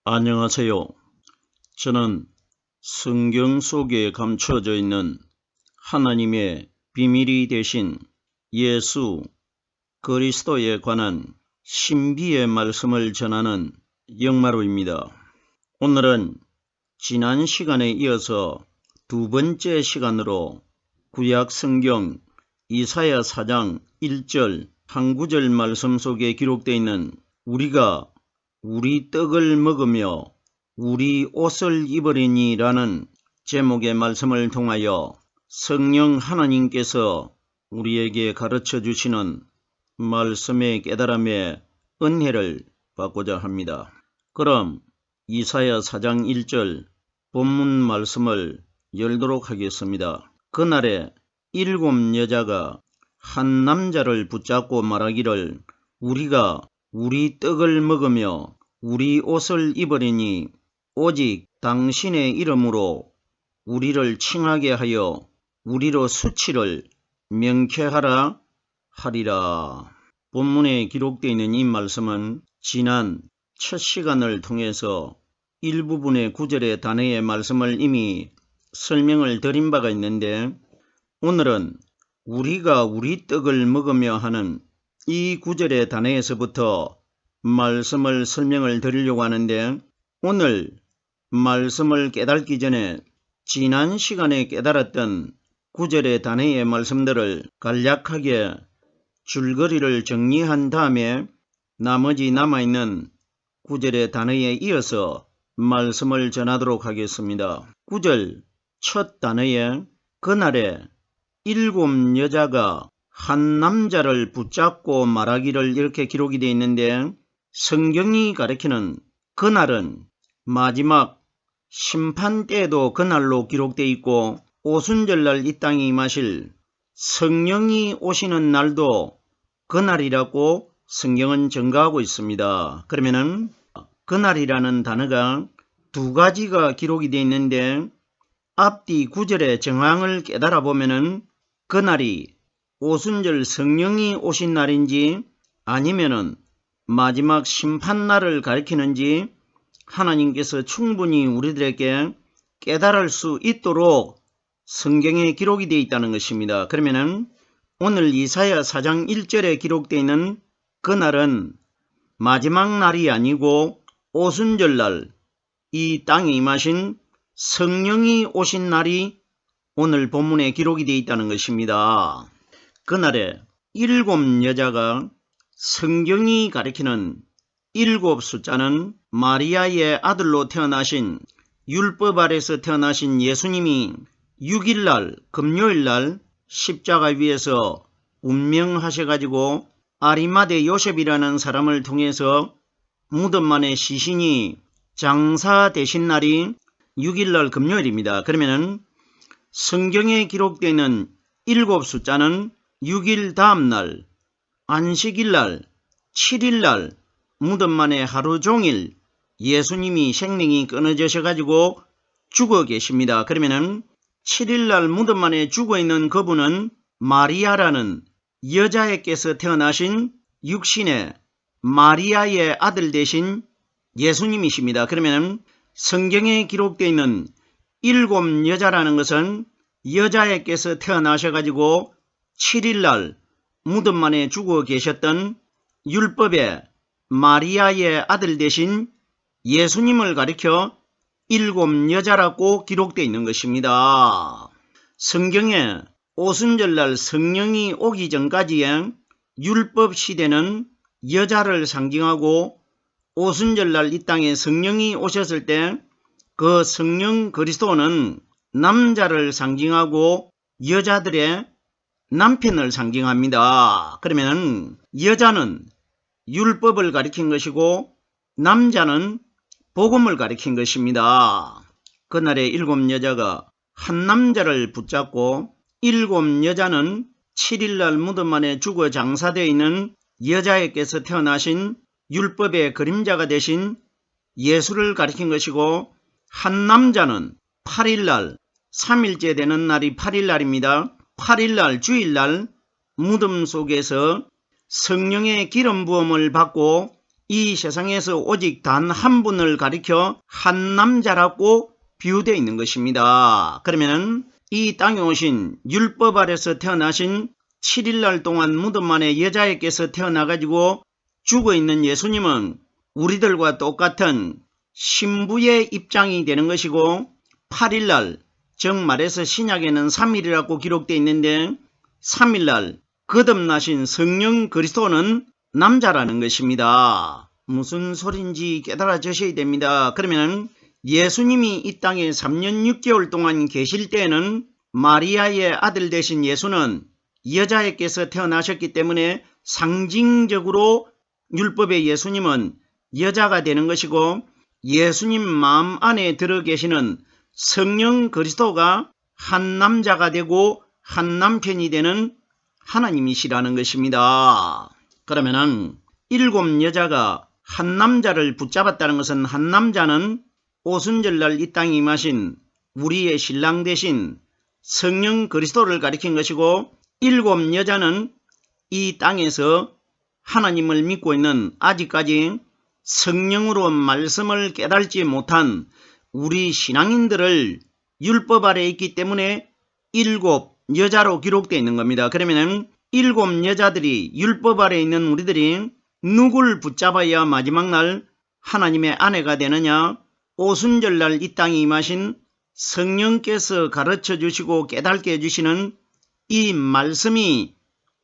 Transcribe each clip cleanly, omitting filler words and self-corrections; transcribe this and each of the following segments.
안녕하세요. 저는 성경 속에 감춰져 있는 하나님의 비밀이 되신 예수 그리스도에 관한 신비의 말씀을 전하는 영마루입니다. 오늘은 지난 시간에 이어서 두 번째 시간으로 구약 성경 이사야 4장 1절 한 구절 말씀 속에 기록되어 있는 우리가 우리 떡을 먹으며 우리 옷을 입으리니 라는 제목의 말씀을 통하여 성령 하나님께서 우리에게 가르쳐 주시는 말씀의 깨달음의 은혜를 받고자 합니다. 그럼 이사야 4장 1절 본문 말씀을 열도록 하겠습니다. 그날에 7 여자가 한 남자를 붙잡고 말하기를 우리가 우리 떡을 먹으며 우리 옷을 입으리니 오직 당신의 이름으로 우리를 칭하게 하여 우리로 수치를 명쾌하라 하리라. 본문에 기록되어 있는 이 말씀은 지난 첫 시간을 통해서 일부분의 구절의 단어의 말씀을 이미 설명을 드린 바가 있는데, 오늘은 우리가 우리 떡을 먹으며 하는 이 구절의 단어에서부터 말씀을 설명을 드리려고 하는데, 오늘 말씀을 깨닫기 전에 지난 시간에 깨달았던 구절의 단어의 말씀들을 간략하게 줄거리를 정리한 다음에 나머지 남아있는 구절의 단어에 이어서 말씀을 전하도록 하겠습니다. 구절 첫 단어에 그날에 7 여자가 한 남자를 붙잡고 말하기를 이렇게 기록이 되어 있는데, 성경이 가리키는 그날은 마지막 심판 때에도 그날로 기록되어 있고, 오순절날 이 땅에 임하실 성령이 오시는 날도 그날이라고 성경은 증거하고 있습니다. 그러면은 그날이라는 단어가 두 가지가 기록이 되어 있는데, 앞뒤 구절의 정황을 깨달아 보면은 그날이 오순절 성령이 오신 날인지 아니면은 마지막 심판날을 가리키는지 하나님께서 충분히 우리들에게 깨달을 수 있도록 성경에 기록이 되어 있다는 것입니다. 그러면은 오늘 이사야 4장 1절에 기록되어 있는 그날은 마지막 날이 아니고 오순절날 이 땅에 임하신 성령이 오신 날이 오늘 본문에 기록이 되어 있다는 것입니다. 그날에 7 여자가 성경이 가리키는 7 숫자는 마리아의 아들로 태어나신 율법 아래서 태어나신 예수님이 6일날 금요일날 십자가 위에서 운명하셔가지고 아리마대 요셉이라는 사람을 통해서 무덤 안에 시신이 장사되신 날이 6일날 금요일입니다. 그러면은 성경에 기록되어 있는 7 숫자는 6일 다음날 안식일날 7일날 무덤 안에 하루 종일 예수님이 생명이 끊어지셔가지고 죽어 계십니다. 그러면은 7일날 무덤 안에 죽어 있는 그분은 마리아라는 여자에게서 태어나신 육신의 마리아의 아들 되신 예수님이십니다. 그러면 성경에 기록되어 있는 7 여자라는 것은 여자에게서 태어나셔가지고 7일날 무덤 안에 죽어 계셨던 율법의 마리아의 아들 되신 예수님을 가리켜 7 여자라고 기록되어 있는 것입니다. 성경에 오순절날 성령이 오기 전까지의 율법 시대는 여자를 상징하고, 오순절날 이 땅에 성령이 오셨을 때 그 성령 그리스도는 남자를 상징하고 여자들의 남편을 상징합니다. 그러면 여자는 율법을 가리킨 것이고 남자는 복음을 가리킨 것입니다. 그날에 7 여자가 한 남자를 붙잡고 7 여자는 7일날 무덤 안에 죽어 장사되어 있는 여자에게서 태어나신 율법의 그림자가 되신 예수를 가리킨 것이고, 한 남자는 8일날 3일째 되는 날이 8일날입니다. 8일날 주일날 무덤 속에서 성령의 기름 부음을 받고 이 세상에서 오직 단 한 분을 가리켜 한 남자라고 비유되어 있는 것입니다. 그러면 이 땅에 오신 율법 아래서 태어나신 7일날 동안 무덤 안에 여자에게서 태어나가지고 죽어있는 예수님은 우리들과 똑같은 신부의 입장이 되는 것이고 8일날 즉 말해서 신약에는 3일이라고 기록되어 있는데 3일날 거듭나신 성령 그리스도는 남자라는 것입니다. 무슨 소린지 깨달아지셔야 됩니다. 그러면 예수님이 이 땅에 3년 6개월 동안 계실 때에는 마리아의 아들 되신 예수는 여자에게서 태어나셨기 때문에 상징적으로 율법의 예수님은 여자가 되는 것이고 예수님 마음 안에 들어 계시는 성령 그리스도가 한 남자가 되고 한 남편이 되는 하나님이시라는 것입니다. 그러면은 7 여자가 한 남자를 붙잡았다는 것은 한 남자는 오순절날 이 땅에 임하신 우리의 신랑 되신 성령 그리스도를 가리킨 것이고 7 여자는 이 땅에서 하나님을 믿고 있는 아직까지 성령으로 말씀을 깨달지 못한 우리 신앙인들을 율법 아래 있기 때문에 7 여자로 기록되어 있는 겁니다. 그러면 7 여자들이 율법 아래 있는 우리들이 누굴 붙잡아야 마지막 날 하나님의 아내가 되느냐? 오순절날 이 땅에 임하신 성령께서 가르쳐 주시고 깨닫게 해주시는 이 말씀이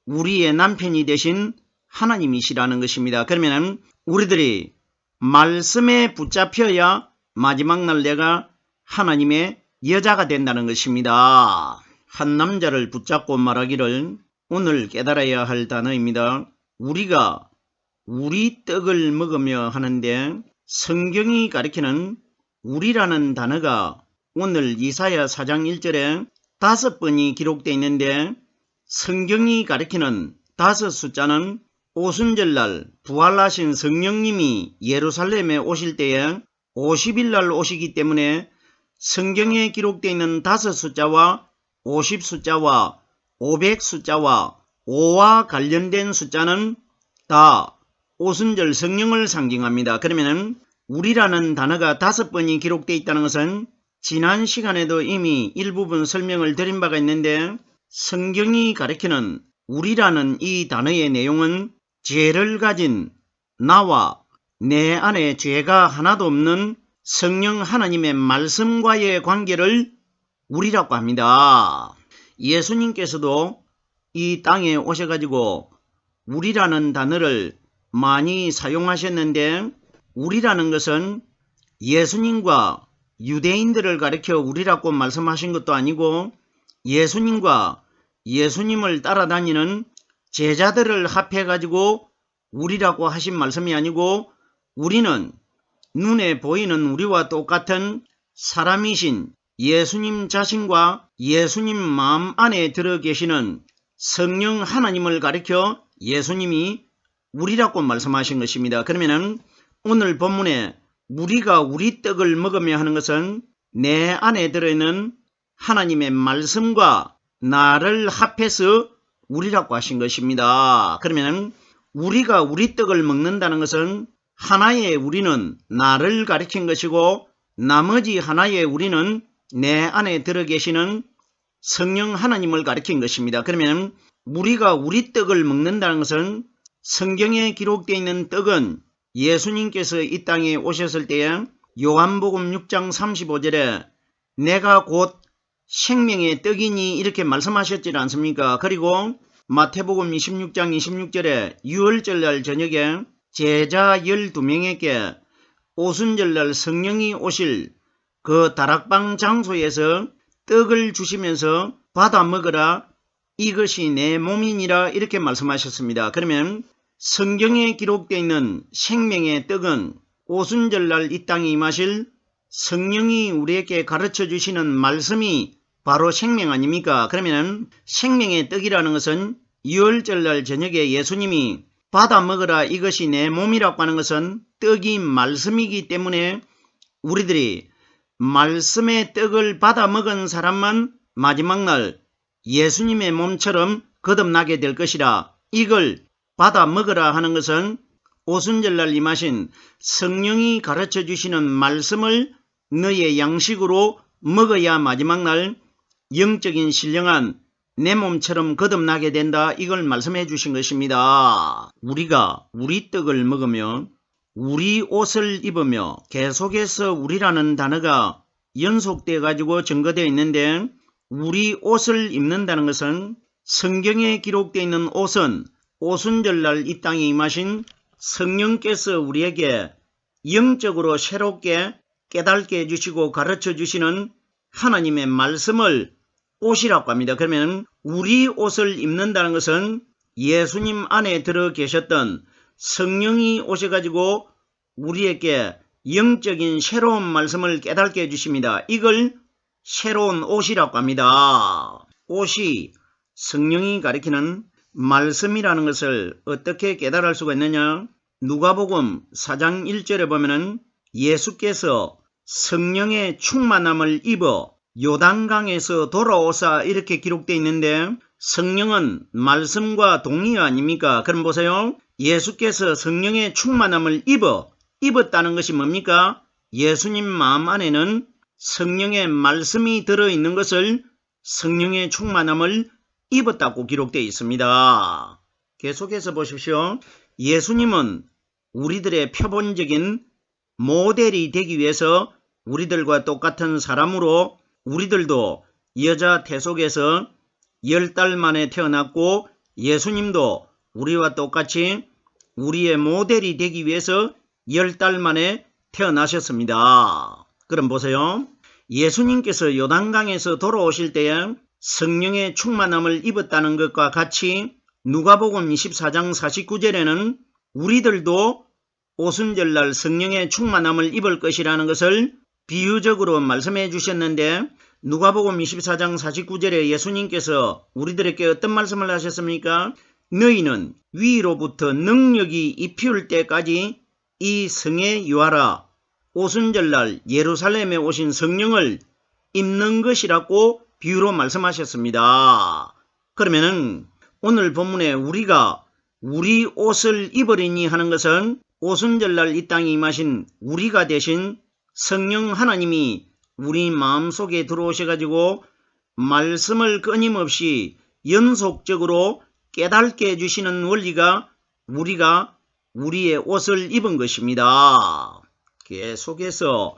우리의 남편이 되신 하나님이시라는 것입니다. 그러면 우리들이 말씀에 붙잡혀야 마지막 날 내가 하나님의 여자가 된다는 것입니다. 한 남자를 붙잡고 말하기를 오늘 깨달아야 할 단어입니다. 우리가 우리 떡을 먹으며 하는데 성경이 가리키는 우리라는 단어가 오늘 이사야 4장 1절에 5번이 기록되어 있는데 성경이 가리키는 5 숫자는 오순절날 부활하신 성령님이 예루살렘에 오실 때에 50일날 오시기 때문에 성경에 기록되어 있는 5 숫자와 50 숫자와 500 숫자와 5와 관련된 숫자는 다 오순절 성령을 상징합니다. 그러면 우리라는 단어가 5번이 기록되어 있다는 것은 지난 시간에도 이미 일부분 설명을 드린 바가 있는데 성경이 가리키는 우리라는 이 단어의 내용은 죄를 가진 나와 내 안에 죄가 하나도 없는 성령 하나님의 말씀과의 관계를 우리라고 합니다. 예수님께서도 이 땅에 오셔가지고 우리라는 단어를 많이 사용하셨는데 우리라는 것은 예수님과 유대인들을 가리켜 우리라고 말씀하신 것도 아니고 예수님과 예수님을 따라다니는 제자들을 합해가지고 우리라고 하신 말씀이 아니고 우리는 눈에 보이는 우리와 똑같은 사람이신 예수님 자신과 예수님 마음 안에 들어 계시는 성령 하나님을 가리켜 예수님이 우리라고 말씀하신 것입니다. 그러면 오늘 본문에 우리가 우리 떡을 먹으며 하는 것은 내 안에 들어있는 하나님의 말씀과 나를 합해서 우리라고 하신 것입니다. 그러면 우리가 우리 떡을 먹는다는 것은 하나의 우리는 나를 가리킨 것이고 나머지 하나의 우리는 내 안에 들어 계시는 성령 하나님을 가리킨 것입니다. 그러면 우리가 우리 떡을 먹는다는 것은 성경에 기록되어 있는 떡은 예수님께서 이 땅에 오셨을 때에 요한복음 6장 35절에 내가 곧 생명의 떡이니 이렇게 말씀하셨지 않습니까? 그리고 마태복음 26장 26절에 유월절날 저녁에 제자 12명에게 오순절날 성령이 오실 그 다락방 장소에서 떡을 주시면서 받아 먹으라 이것이 내 몸이니라 이렇게 말씀하셨습니다. 그러면 성경에 기록되어 있는 생명의 떡은 오순절날 이 땅에 임하실 성령이 우리에게 가르쳐 주시는 말씀이 바로 생명 아닙니까? 그러면 생명의 떡이라는 것은 유월절날 저녁에 예수님이 받아 먹으라 이것이 내 몸이라고 하는 것은 떡이 말씀이기 때문에 우리들이 말씀의 떡을 받아 먹은 사람만 마지막 날 예수님의 몸처럼 거듭나게 될 것이라 이걸 받아 먹으라 하는 것은 오순절날 임하신 성령이 가르쳐 주시는 말씀을 너의 양식으로 먹어야 마지막 날 영적인 신령한 내 몸처럼 거듭나게 된다. 이걸 말씀해 주신 것입니다. 우리가 우리 떡을 먹으며 우리 옷을 입으며 계속해서 우리라는 단어가 연속되어 가지고 증거되어 있는데, 우리 옷을 입는다는 것은 성경에 기록되어 있는 옷은 오순절날 이 땅에 임하신 성령께서 우리에게 영적으로 새롭게 깨닫게 해주시고 가르쳐 주시는 하나님의 말씀을 옷이라고 합니다. 그러면 우리 옷을 입는다는 것은 예수님 안에 들어 계셨던 성령이 오셔가지고 우리에게 영적인 새로운 말씀을 깨닫게 해주십니다. 이걸 새로운 옷이라고 합니다. 옷이 성령이 가리키는 말씀이라는 것을 어떻게 깨달을 수가 있느냐? 누가복음 4장 1절에 보면은 예수께서 성령의 충만함을 입어 요단강에서 돌아오사 이렇게 기록되어 있는데, 성령은 말씀과 동의어 아닙니까? 그럼 보세요. 예수께서 성령의 충만함을 입었다는 것이 뭡니까? 예수님 마음 안에는 성령의 말씀이 들어있는 것을 성령의 충만함을 입었다고 기록되어 있습니다. 계속해서 보십시오. 예수님은 우리들의 표본적인 모델이 되기 위해서 우리들과 똑같은 사람으로 우리들도 여자 태속에서 10달 만에 태어났고, 예수님도 우리와 똑같이 우리의 모델이 되기 위해서 10달 만에 태어나셨습니다. 그럼 보세요. 예수님께서 요단강에서 돌아오실 때에 성령의 충만함을 입었다는 것과 같이 누가복음 24장 49절에는 우리들도 오순절날 성령의 충만함을 입을 것이라는 것을 비유적으로 말씀해 주셨는데, 누가복음 24장 49절에 예수님께서 우리들에게 어떤 말씀을 하셨습니까? 너희는 위로부터 능력이 입힐 때까지 이 성에 유하라. 오순절날 예루살렘에 오신 성령을 입는 것이라고 비유로 말씀하셨습니다. 그러면은 오늘 본문에 우리가 우리 옷을 입으리니 하는 것은 오순절날 이 땅에 임하신 우리가 되신 성령 하나님이 우리 마음속에 들어오셔가지고 말씀을 끊임없이 연속적으로 깨닫게 해주시는 원리가 우리가 우리의 옷을 입은 것입니다. 계속해서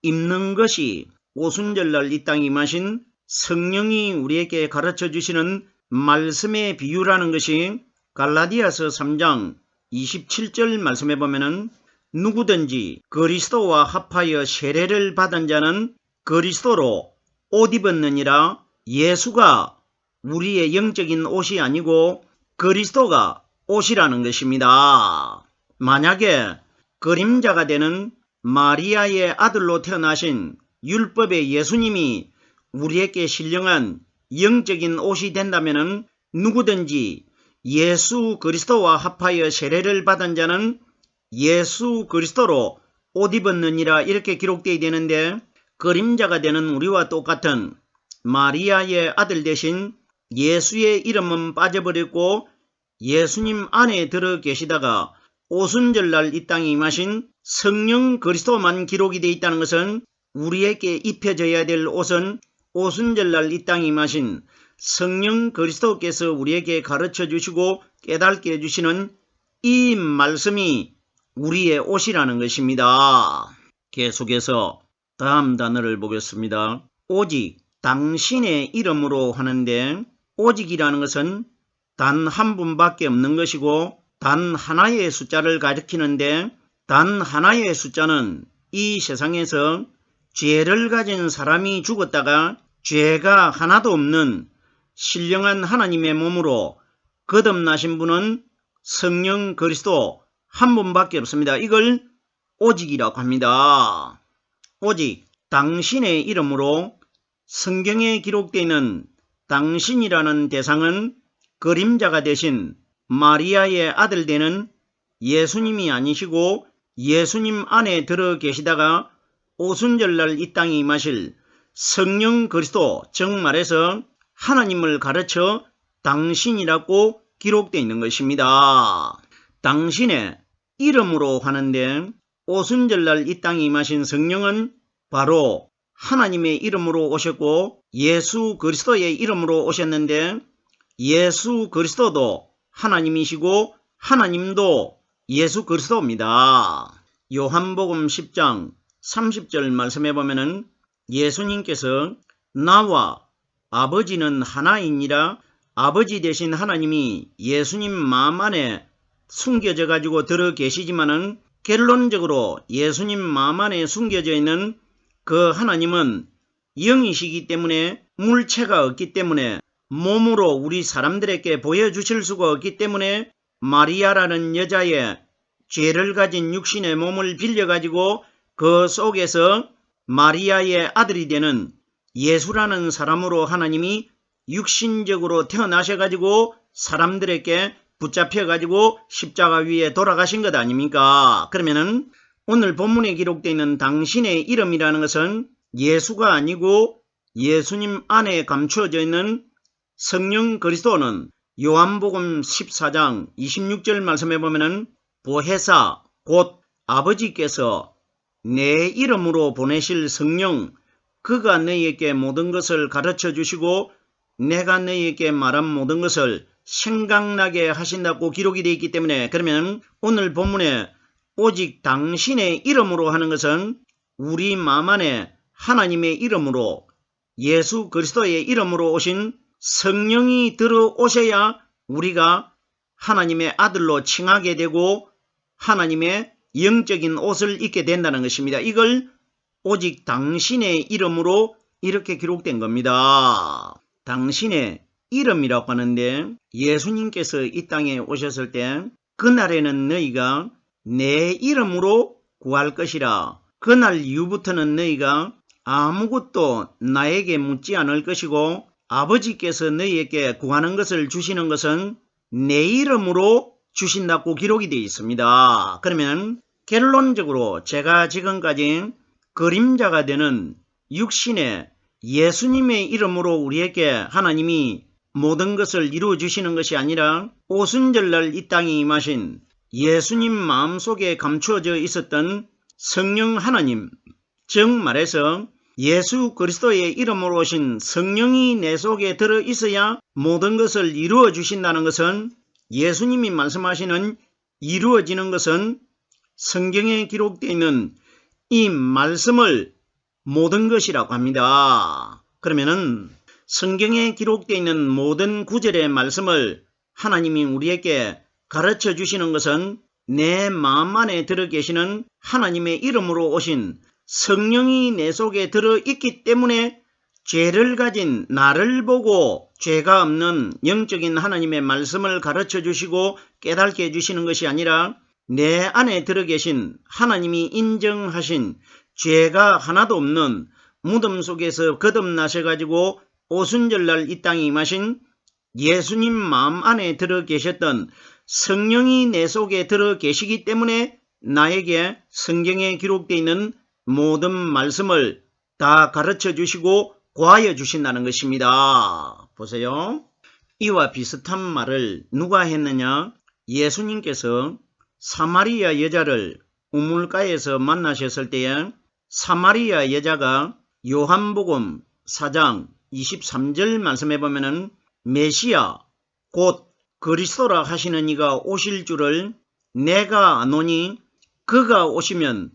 입는 것이 오순절날 이 땅에 임하신 성령이 우리에게 가르쳐 주시는 말씀의 비유라는 것이 갈라디아서 3장 27절 말씀해 보면은 누구든지 그리스도와 합하여 세례를 받은 자는 그리스도로 옷 입었느니라. 예수가 우리의 영적인 옷이 아니고 그리스도가 옷이라는 것입니다. 만약에 그림자가 되는 마리아의 아들로 태어나신 율법의 예수님이 우리에게 신령한 영적인 옷이 된다면 누구든지 예수 그리스도와 합하여 세례를 받은 자는 예수 그리스도로 옷 입었느니라 이렇게 기록되어야 되는데, 그림자가 되는 우리와 똑같은 마리아의 아들 대신 예수의 이름은 빠져버렸고 예수님 안에 들어 계시다가 오순절날 이 땅에 임하신 성령 그리스도만 기록이 되어 있다는 것은 우리에게 입혀져야 될 옷은 오순절날 이 땅에 임하신 성령 그리스도께서 우리에게 가르쳐 주시고 깨닫게 해주시는 이 말씀이 우리의 옷이라는 것입니다. 계속해서 다음 단어를 보겠습니다. 오직 당신의 이름으로 하는데, 오직이라는 것은 단 한 분밖에 없는 것이고 단 하나의 숫자를 가리키는데, 단 하나의 숫자는 이 세상에서 죄를 가진 사람이 죽었다가 죄가 하나도 없는 신령한 하나님의 몸으로 거듭나신 분은 성령 그리스도 한 분밖에 없습니다. 이걸 오직이라고 합니다. 오직 당신의 이름으로 성경에 기록되어 있는 당신이라는 대상은 그림자가 되신 마리아의 아들 되는 예수님이 아니시고 예수님 안에 들어 계시다가 오순절날 이 땅에 임하실 성령 그리스도, 즉 말해서 하나님을 가르쳐 당신이라고 기록되어 있는 것입니다. 당신의 이름으로 하는데 오순절날 이 땅에 임하신 성령은 바로 하나님의 이름으로 오셨고 예수 그리스도의 이름으로 오셨는데 예수 그리스도도 하나님이시고 하나님도 예수 그리스도입니다. 요한복음 10장 30절 말씀해 보면은 예수님께서 나와 아버지는 하나이니라 아버지 되신 하나님이 예수님 마음 안에 숨겨져 가지고 들어 계시지만은 결론적으로 예수님 마음 안에 숨겨져 있는 그 하나님은 영이시기 때문에 물체가 없기 때문에 몸으로 우리 사람들에게 보여주실 수가 없기 때문에 마리아라는 여자의 죄를 가진 육신의 몸을 빌려가지고 그 속에서 마리아의 아들이 되는 예수라는 사람으로 하나님이 육신적으로 태어나셔가지고 사람들에게 붙잡혀가지고 십자가 위에 돌아가신 것 아닙니까? 그러면은 오늘 본문에 기록되어 있는 당신의 이름이라는 것은 예수가 아니고 예수님 안에 감추어져 있는 성령 그리스도는 요한복음 14장 26절 말씀해 보면은 보혜사 곧 아버지께서 내 이름으로 보내실 성령 그가 너희에게 모든 것을 가르쳐 주시고 내가 너희에게 말한 모든 것을 생각나게 하신다고 기록이 되어 있기 때문에 그러면 오늘 본문에 오직 당신의 이름으로 하는 것은 우리 마음 안에 하나님의 이름으로 예수 그리스도의 이름으로 오신 성령이 들어오셔야 우리가 하나님의 아들로 칭하게 되고 하나님의 영적인 옷을 입게 된다는 것입니다. 이걸 오직 당신의 이름으로 이렇게 기록된 겁니다. 당신의 이름이라고 하는데 예수님께서 이 땅에 오셨을 때 그날에는 너희가 내 이름으로 구할 것이라. 그날 이후부터는 너희가 아무것도 나에게 묻지 않을 것이고 아버지께서 너희에게 구하는 것을 주시는 것은 내 이름으로 주신다고 기록이 되어 있습니다. 그러면 결론적으로 제가 지금까지 그림자가 되는 육신의 예수님의 이름으로 우리에게 하나님이 모든 것을 이루어 주시는 것이 아니라 오순절날 이 땅에 임하신 예수님 마음속에 감추어져 있었던 성령 하나님, 즉 말해서 예수 그리스도의 이름으로 오신 성령이 내 속에 들어 있어야 모든 것을 이루어 주신다는 것은 예수님이 말씀하시는 이루어지는 것은 성경에 기록되어 있는 이 말씀을 모든 것이라고 합니다. 그러면은 성경에 기록되어 있는 모든 구절의 말씀을 하나님이 우리에게 가르쳐 주시는 것은 내 마음 안에 들어 계시는 하나님의 이름으로 오신 성령이 내 속에 들어 있기 때문에 죄를 가진 나를 보고 죄가 없는 영적인 하나님의 말씀을 가르쳐 주시고 깨닫게 해주시는 것이 아니라 내 안에 들어 계신 하나님이 인정하신 죄가 하나도 없는 무덤 속에서 거듭나셔가지고 오순절날 이 땅에 임하신 예수님 마음 안에 들어 계셨던 성령이 내 속에 들어 계시기 때문에 나에게 성경에 기록되어 있는 모든 말씀을 다 가르쳐 주시고 고하여 주신다는 것입니다. 보세요. 이와 비슷한 말을 누가 했느냐? 예수님께서 사마리아 여자를 우물가에서 만나셨을 때에 사마리아 여자가 요한복음 4장 23절 말씀해 보면은 메시아 곧 그리스도라 하시는 이가 오실 줄을 내가 아노니 그가 오시면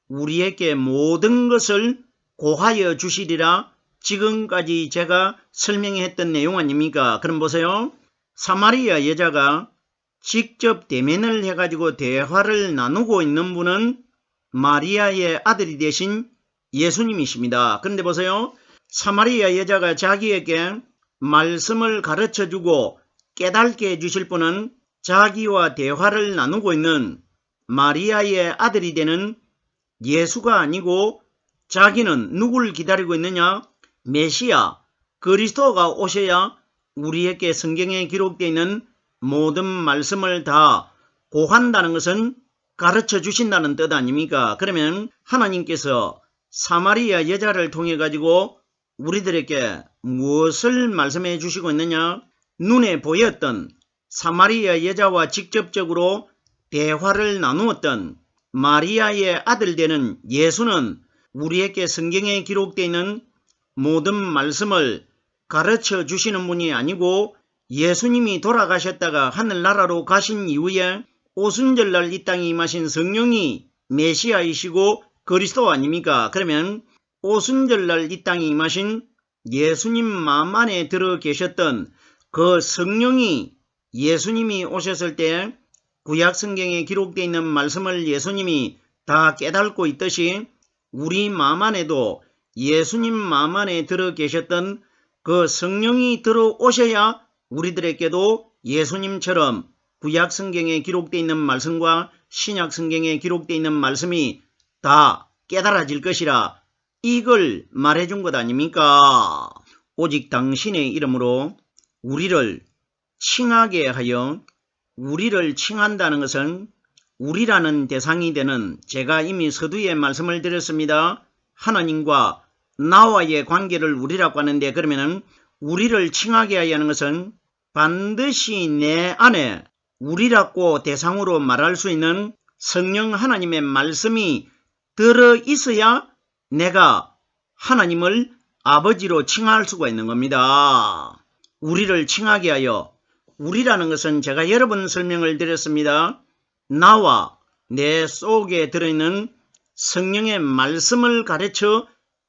우리에게 모든 것을 고하여 주시리라. 지금까지 제가 설명했던 내용 아닙니까? 그럼 보세요. 사마리아 여자가 직접 대면을 해가지고 대화를 나누고 있는 분은 마리아의 아들이 되신 예수님이십니다. 그런데 보세요. 사마리아 여자가 자기에게 말씀을 가르쳐주고 깨닫게 해주실 분은 자기와 대화를 나누고 있는 마리아의 아들이 되는 예수가 아니고 자기는 누구를 기다리고 있느냐? 메시아, 그리스도가 오셔야 우리에게 성경에 기록되어 있는 모든 말씀을 다 고한다는 것은 가르쳐 주신다는 뜻 아닙니까? 그러면 하나님께서 사마리아 여자를 통해 가지고 우리들에게 무엇을 말씀해 주시고 있느냐? 눈에 보였던 사마리아 여자와 직접적으로 대화를 나누었던 마리아의 아들 되는 예수는 우리에게 성경에 기록되어 있는 모든 말씀을 가르쳐 주시는 분이 아니고 예수님이 돌아가셨다가 하늘나라로 가신 이후에 오순절날 이 땅에 임하신 성령이 메시아이시고 그리스도 아닙니까? 그러면 오순절날 이 땅에 임하신 예수님 마음 안에 들어 계셨던 그 성령이 예수님이 오셨을 때 구약 성경에 기록되어 있는 말씀을 예수님이 다 깨닫고 있듯이 우리 마음 안에도 예수님 마음 안에 들어 계셨던 그 성령이 들어오셔야 우리들에게도 예수님처럼 구약 성경에 기록되어 있는 말씀과 신약 성경에 기록되어 있는 말씀이 다 깨달아질 것이라 이걸 말해준 것 아닙니까? 오직 당신의 이름으로 우리를 칭하게 하여 우리를 칭한다는 것은 우리라는 대상이 되는 제가 이미 서두에 말씀을 드렸습니다. 하나님과 나와의 관계를 우리라고 하는데 그러면은 우리를 칭하게 하여 하는 것은 반드시 내 안에 우리라고 대상으로 말할 수 있는 성령 하나님의 말씀이 들어 있어야 내가 하나님을 아버지로 칭할 수가 있는 겁니다. 우리를 칭하게 하여 우리라는 것은 제가 여러 번 설명을 드렸습니다. 나와 내 속에 들어있는 성령의 말씀을 가르쳐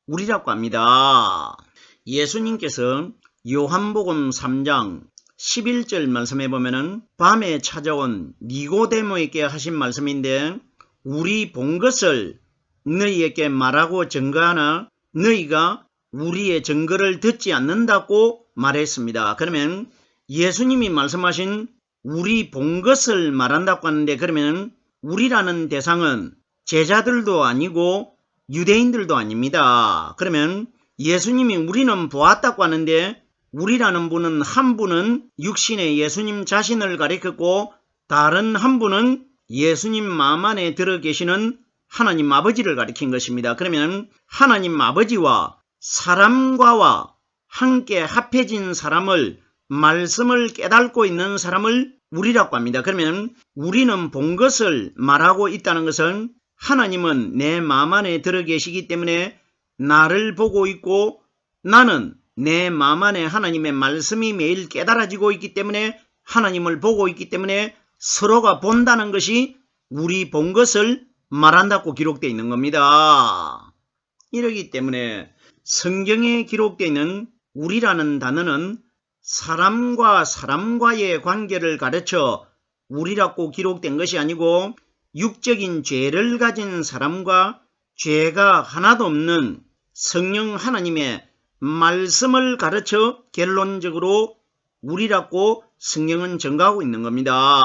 우리라고 합니다. 예수님께서 요한복음 3장 11절 말씀에 보면은 밤에 찾아온 니고데모에게 하신 말씀인데 우리 본 것을 너희에게 말하고 증거하나 너희가 우리의 증거를 듣지 않는다고 말했습니다. 그러면 예수님이 말씀하신 우리 본 것을 말한다고 하는데 그러면 우리라는 대상은 제자들도 아니고 유대인들도 아닙니다. 그러면 예수님이 우리는 보았다고 하는데 우리라는 분은 한 분은 육신의 예수님 자신을 가리켰고 다른 한 분은 예수님 마음 안에 들어 계시는 하나님 아버지를 가리킨 것입니다. 그러면 하나님 아버지와 사람과와 함께 합해진 사람을 말씀을 깨닫고 있는 사람을 우리라고 합니다. 그러면 우리는 본 것을 말하고 있다는 것은 하나님은 내 마음 안에 들어 계시기 때문에 나를 보고 있고 나는 내 마음 안에 하나님의 말씀이 매일 깨달아지고 있기 때문에 하나님을 보고 있기 때문에 서로가 본다는 것이 우리 본 것을 말한다고 기록되어 있는 겁니다. 이러기 때문에 성경에 기록되어 있는 우리라는 단어는 사람과 사람과의 관계를 가르쳐 우리라고 기록된 것이 아니고 육적인 죄를 가진 사람과 죄가 하나도 없는 성령 하나님의 말씀을 가르쳐 결론적으로 우리라고 성경은 증거하고 있는 겁니다.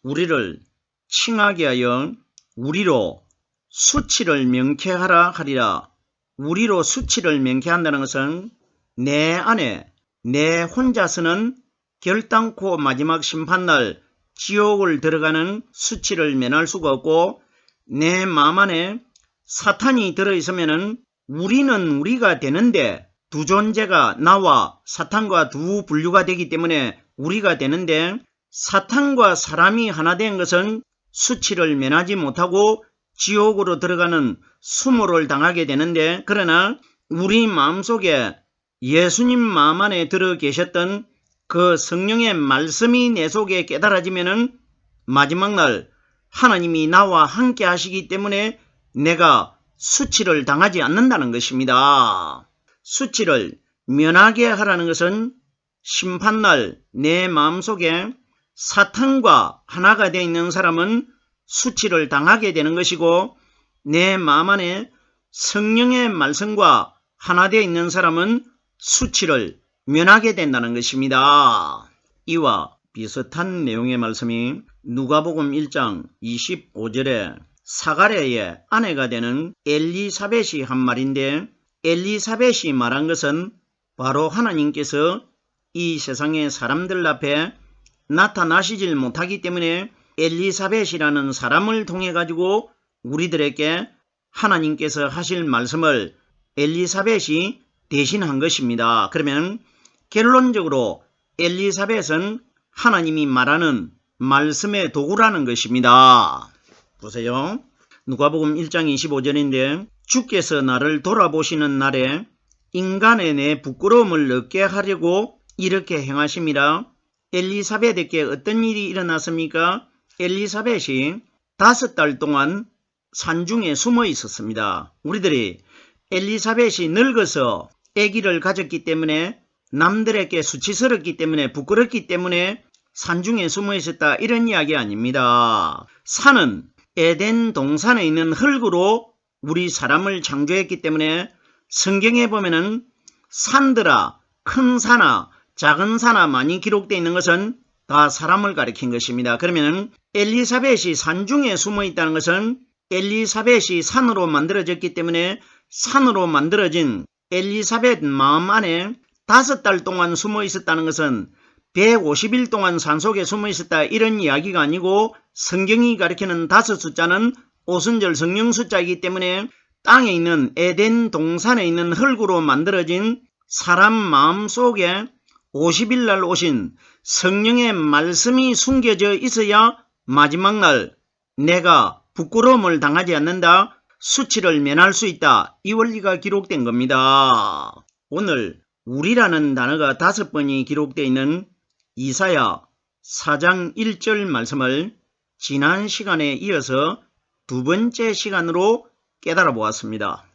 우리를 칭하게 하여 우리로 수치를 명쾌하라 하리라. 우리로 수치를 명쾌한다는 것은 내 안에 내 혼자서는 결단코 마지막 심판날 지옥을 들어가는 수치를 면할 수가 없고 내 마음 안에 사탄이 들어있으면 우리는 우리가 되는데 두 존재가 나와 사탄과 두 분류가 되기 때문에 우리가 되는데 사탄과 사람이 하나 된 것은 수치를 면하지 못하고 지옥으로 들어가는 수모를 당하게 되는데 그러나 우리 마음속에 예수님 마음 안에 들어 계셨던 그 성령의 말씀이 내 속에 깨달아지면은 마지막 날 하나님이 나와 함께 하시기 때문에 내가 수치를 당하지 않는다는 것입니다. 수치를 면하게 하라는 것은 심판날 내 마음속에 사탄과 하나가 되어 있는 사람은 수치를 당하게 되는 것이고 내 마음 안에 성령의 말씀과 하나 되어 있는 사람은 수치를 면하게 된다는 것입니다. 이와 비슷한 내용의 말씀이 누가복음 1장 25절에 사가랴의 아내가 되는 엘리사벳이 한 말인데 엘리사벳이 말한 것은 바로 하나님께서 이 세상의 사람들 앞에 나타나시질 못하기 때문에 엘리사벳이라는 사람을 통해 가지고 우리들에게 하나님께서 하실 말씀을 엘리사벳이 대신한 것입니다. 그러면 결론적으로 엘리사벳은 하나님이 말하는 말씀의 도구라는 것입니다. 보세요. 누가복음 1장 25절인데 주께서 나를 돌아보시는 날에 인간의 내 부끄러움을 얻게 하려고 이렇게 행하심이라. 엘리사벳에게 어떤 일이 일어났습니까? 엘리사벳이 5달 동안 산중에 숨어 있었습니다. 우리들이 엘리사벳이 늙어서 아기를 가졌기 때문에 남들에게 수치스럽기 때문에 부끄럽기 때문에 산중에 숨어 있었다 이런 이야기 아닙니다. 산은 에덴 동산에 있는 흙으로 우리 사람을 창조했기 때문에 성경에 보면은 산들아 큰 산아 작은 산아 많이 기록되어 있는 것은 다 사람을 가리킨 것입니다. 그러면 엘리사벳이 산중에 숨어 있다는 것은 엘리사벳이 산으로 만들어졌기 때문에 산으로 만들어진 엘리사벳 마음 안에 5달 동안 숨어 있었다는 것은 150일 동안 산속에 숨어 있었다 이런 이야기가 아니고 성경이 가리키는 5 숫자는 오순절 성령 숫자이기 때문에 땅에 있는 에덴 동산에 있는 흙으로 만들어진 사람 마음 속에 50일 날 오신 성령의 말씀이 숨겨져 있어야 마지막 날 내가 부끄러움을 당하지 않는다, 수치를 면할 수 있다, 이 원리가 기록된 겁니다. 오늘 우리라는 단어가 5번이 기록되어 있는 이사야 4장 1절 말씀을 지난 시간에 이어서 2번째 시간으로 깨달아 보았습니다.